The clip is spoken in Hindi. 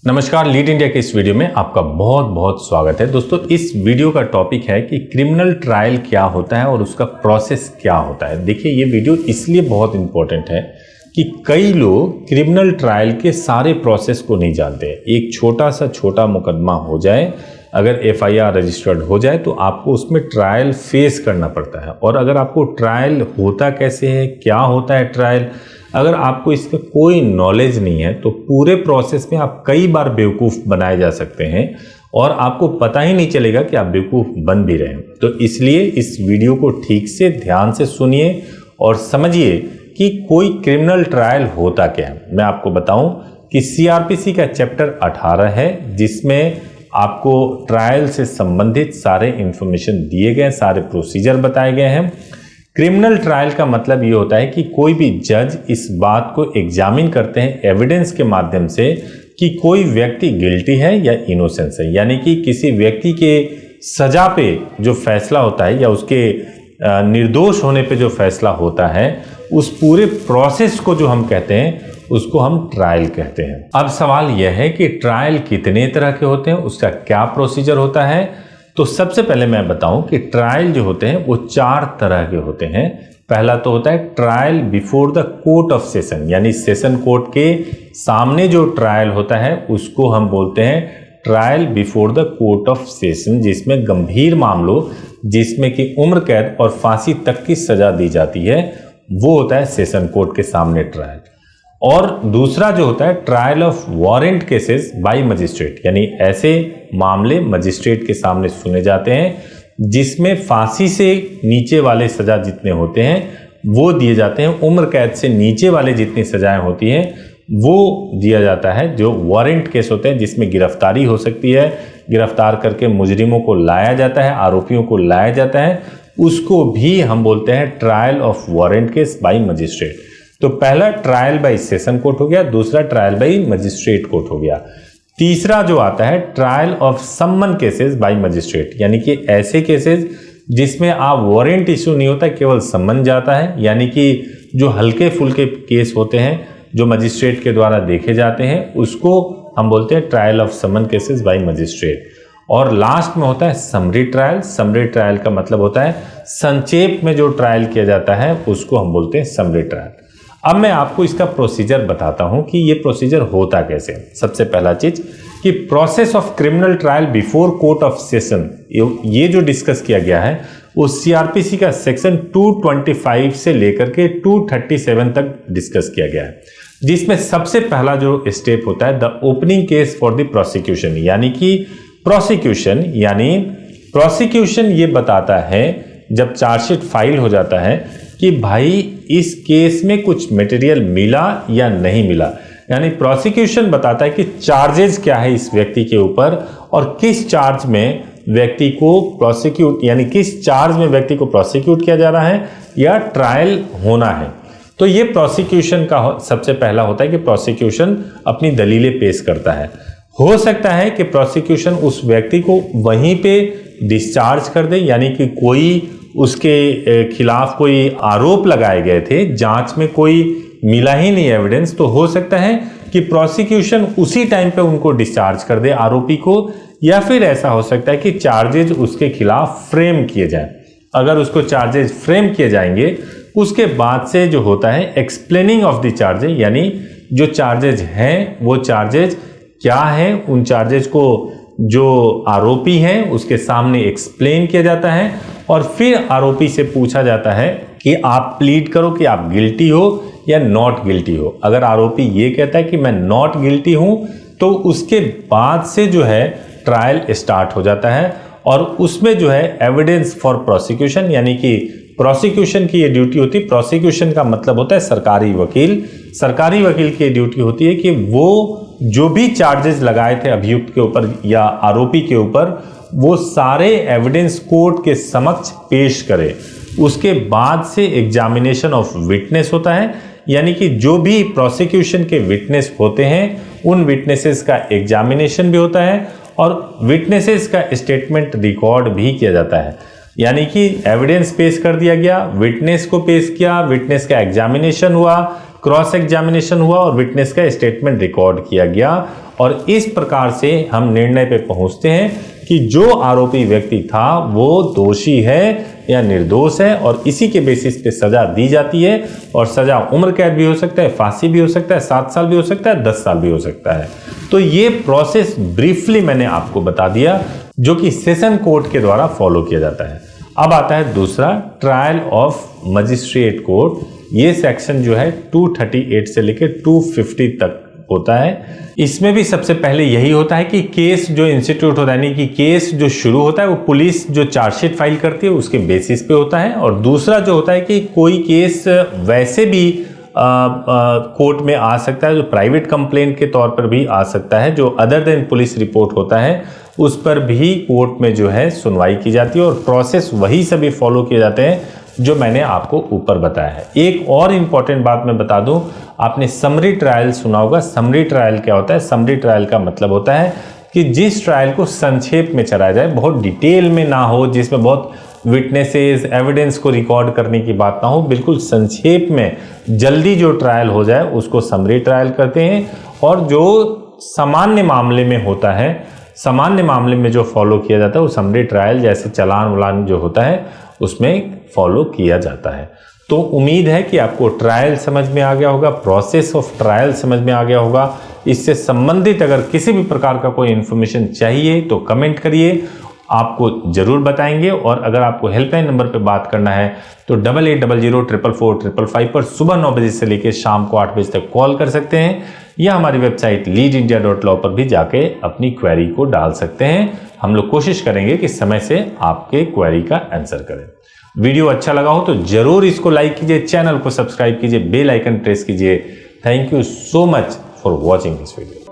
नमस्कार, लीड इंडिया के इस वीडियो में आपका बहुत बहुत स्वागत है। दोस्तों, इस वीडियो का टॉपिक है कि क्रिमिनल ट्रायल क्या होता है और उसका प्रोसेस क्या होता है। देखिए, ये वीडियो इसलिए बहुत इंपॉर्टेंट है कि कई लोग क्रिमिनल ट्रायल के सारे प्रोसेस को नहीं जानते। एक छोटा मुकदमा हो जाए, अगर एफआईआर रजिस्टर्ड हो जाए तो आपको उसमें ट्रायल फेस करना पड़ता है। और अगर आपको ट्रायल होता कैसे है, क्या होता है ट्रायल, अगर आपको इसका कोई नॉलेज नहीं है तो पूरे प्रोसेस में आप कई बार बेवकूफ़ बनाए जा सकते हैं और आपको पता ही नहीं चलेगा कि आप बेवकूफ़ बन भी रहे हैं। तो इसलिए इस वीडियो को ठीक से ध्यान से सुनिए और समझिए कि कोई क्रिमिनल ट्रायल होता क्या है। मैं आपको बताऊं कि सीआरपीसी का चैप्टर 18 है, जिसमें आपको ट्रायल से संबंधित सारे इंफॉर्मेशन दिए गए, सारे प्रोसीजर बताए गए हैं। क्रिमिनल ट्रायल का मतलब ये होता है कि कोई भी जज इस बात को एग्जामिन करते हैं एविडेंस के माध्यम से कि कोई व्यक्ति गिल्टी है या इनोसेंस है, यानी कि किसी व्यक्ति के सजा पे जो फैसला होता है या उसके निर्दोष होने पे जो फैसला होता है, उस पूरे प्रोसेस को जो हम कहते हैं उसको हम ट्रायल कहते हैं। अब सवाल यह है कि ट्रायल कितने तरह के होते हैं, उसका क्या प्रोसीजर होता है। तो सबसे पहले मैं बताऊं कि ट्रायल जो होते हैं वो 4 तरह के होते हैं। पहला तो होता है trial before the court of session, यानी सेशन कोर्ट के सामने जो ट्रायल होता है उसको हम बोलते हैं trial before the court of session, जिसमें गंभीर मामलों जिसमें कि उम्र कैद और फांसी तक की सजा दी जाती है वो होता है सेशन कोर्ट के सामने ट्रायल। और दूसरा जो होता है trial of warrant cases by magistrate, यानी ऐसे मामले मजिस्ट्रेट के सामने सुने जाते हैं जिसमें फांसी से नीचे वाले सजा जितने होते हैं वो दिए जाते हैं, उम्र कैद से नीचे वाले जितनी सजाएं होती हैं वो दिया जाता है। जो वारंट केस होते हैं जिसमें गिरफ्तारी हो सकती है, गिरफ्तार करके मुजरिमों को लाया जाता है, आरोपियों को लाया जाता है, उसको भी हम बोलते हैं trial of warrant case by magistrate. तो पहला ट्रायल बाय सेशन कोर्ट हो गया, दूसरा ट्रायल बाय मजिस्ट्रेट कोर्ट हो गया। तीसरा जो आता है trial of summon cases by magistrate, यानी कि ऐसे केसेस जिसमें आप वारंट इशू नहीं होता, केवल समन जाता है, यानी कि जो हल्के फुल्के केस होते हैं जो मजिस्ट्रेट के द्वारा देखे जाते हैं उसको हम बोलते हैं trial of summon cases by magistrate. और लास्ट में होता है समरी ट्रायल। समरी ट्रायल का मतलब होता है संक्षेप में जो ट्रायल किया जाता है उसको हम बोलते हैं समरी ट्रायल। अब मैं आपको इसका प्रोसीजर बताता हूं कि ये प्रोसीजर होता कैसे। सबसे पहला चीज कि process of criminal trial before court of session, ये जो डिस्कस किया गया है वो सीआरपीसी का सेक्शन 225 से लेकर के 237 तक डिस्कस किया गया है, जिसमें सबसे पहला जो स्टेप होता है the opening case for the prosecution, यानी कि प्रोसिक्यूशन ये बताता है जब चार्जशीट फाइल हो जाता है कि भाई इस केस में कुछ मटेरियल मिला या नहीं मिला, यानी प्रोसिक्यूशन बताता है कि चार्जेस क्या है इस व्यक्ति के ऊपर और किस चार्ज में व्यक्ति को प्रोसिक्यूट, यानी किस चार्ज में व्यक्ति को प्रोसिक्यूट किया जा रहा है या ट्रायल होना है। तो ये प्रोसिक्यूशन का सबसे पहला होता है कि प्रोसिक्यूशन अपनी दलीलें पेश करता है। हो सकता है कि प्रोसिक्यूशन उस व्यक्ति को वहीं पे डिस्चार्ज कर दे, यानी कि कोई उसके खिलाफ कोई आरोप लगाए गए थे, जांच में कोई मिला ही नहीं एविडेंस, तो हो सकता है कि प्रोसिक्यूशन उसी टाइम पे उनको डिस्चार्ज कर दे आरोपी को, या फिर ऐसा हो सकता है कि चार्जेज उसके खिलाफ फ्रेम किए जाएं। अगर उसको चार्जेज फ्रेम किए जाएंगे उसके बाद से जो होता है एक्सप्लेनिंग ऑफ द चार्जेज, यानी जो चार्जेज हैं वो चार्जेज क्या है, उन चार्जेज को जो आरोपी हैं उसके सामने एक्सप्लेन किया जाता है और फिर आरोपी से पूछा जाता है कि आप प्लीड करो कि आप गिल्टी हो या नॉट गिल्टी हो। अगर आरोपी ये कहता है कि मैं नॉट गिल्टी हूं तो उसके बाद से जो है ट्रायल स्टार्ट हो जाता है और उसमें जो है एविडेंस फॉर प्रोसिक्यूशन, यानी कि प्रोसिक्यूशन की ये ड्यूटी होती है। प्रोसिक्यूशन का मतलब होता है सरकारी वकील। सरकारी वकील की ड्यूटी होती है कि वो जो भी चार्जेस लगाए थे अभियुक्त के ऊपर या आरोपी के ऊपर वो सारे एविडेंस कोर्ट के समक्ष पेश करे। उसके बाद से एग्जामिनेशन ऑफ विटनेस होता है, यानी कि जो भी प्रोसिक्यूशन के विटनेस होते हैं उन विटनेसेस का एग्जामिनेशन भी होता है और विटनेसेस का स्टेटमेंट रिकॉर्ड भी किया जाता है। यानी कि एविडेंस पेश कर दिया गया, विटनेस को पेश किया, विटनेस का एग्जामिनेशन हुआ, क्रॉस एग्जामिनेशन हुआ और विटनेस का स्टेटमेंट रिकॉर्ड किया गया और इस प्रकार से हम निर्णय पे पहुंचते हैं कि जो आरोपी व्यक्ति था वो दोषी है या निर्दोष है और इसी के बेसिस पे सजा दी जाती है और सजा उम्र कैद भी हो सकता है, फांसी भी हो सकता है, 7 साल भी हो सकता है, 10 साल भी हो सकता है। तो ये प्रोसेस ब्रीफली मैंने आपको बता दिया जो कि सेशन कोर्ट के द्वारा फॉलो किया जाता है। अब आता है दूसरा, ट्रायल ऑफ मजिस्ट्रेट कोर्ट। ये सेक्शन जो है 238 से लेकर 250 तक होता है। इसमें भी सबसे पहले यही होता है कि केस जो इंस्टीट्यूट होता है, यानी कि केस जो शुरू होता है वो पुलिस जो चार्जशीट फाइल करती है उसके बेसिस पे होता है। और दूसरा जो होता है कि कोई केस वैसे भी कोर्ट में आ सकता है, जो प्राइवेट कंप्लेंट के तौर पर भी आ सकता है, जो अदर देन पुलिस रिपोर्ट होता है उस पर भी कोर्ट में जो है सुनवाई की जाती है और प्रोसेस वही सभी फॉलो किए जाते हैं जो मैंने आपको ऊपर बताया है। एक और इम्पॉर्टेंट बात मैं बता दूं, आपने समरी ट्रायल सुना होगा। समरी ट्रायल क्या होता है? समरी ट्रायल का मतलब होता है कि जिस ट्रायल को संक्षेप में चलाया जाए, बहुत डिटेल में ना हो, जिसमें बहुत विटनेसेस एविडेंस को रिकॉर्ड करने की बात ना हो, बिल्कुल संक्षेप में जल्दी जो ट्रायल हो जाए उसको समरी ट्रायल कहते हैं। और जो सामान्य मामले में होता है, सामान्य मामले में जो फॉलो किया जाता है वो समरी ट्रायल, जैसे चालान वालान जो होता है उसमें फॉलो किया जाता है। तो उम्मीद है कि आपको ट्रायल समझ में आ गया होगा, प्रोसेस ऑफ ट्रायल समझ में आ गया होगा। इससे संबंधित अगर किसी भी प्रकार का कोई इन्फॉर्मेशन चाहिए तो कमेंट करिए, आपको जरूर बताएंगे। और अगर आपको हेल्पलाइन नंबर पर बात करना है तो 8800444555 पर सुबह 9 बजे से लेकर शाम को 8 बजे तक कॉल कर सकते हैं, या हमारी वेबसाइट leadindia.law पर भी जाके अपनी क्वेरी को डाल सकते हैं। हम लोग कोशिश करेंगे कि समय से आपके क्वेरी का आंसर करें। वीडियो अच्छा लगा हो तो जरूर इसको लाइक कीजिए, चैनल को सब्सक्राइब कीजिए, बेल आइकन प्रेस कीजिए। Thank you so much for watching this video.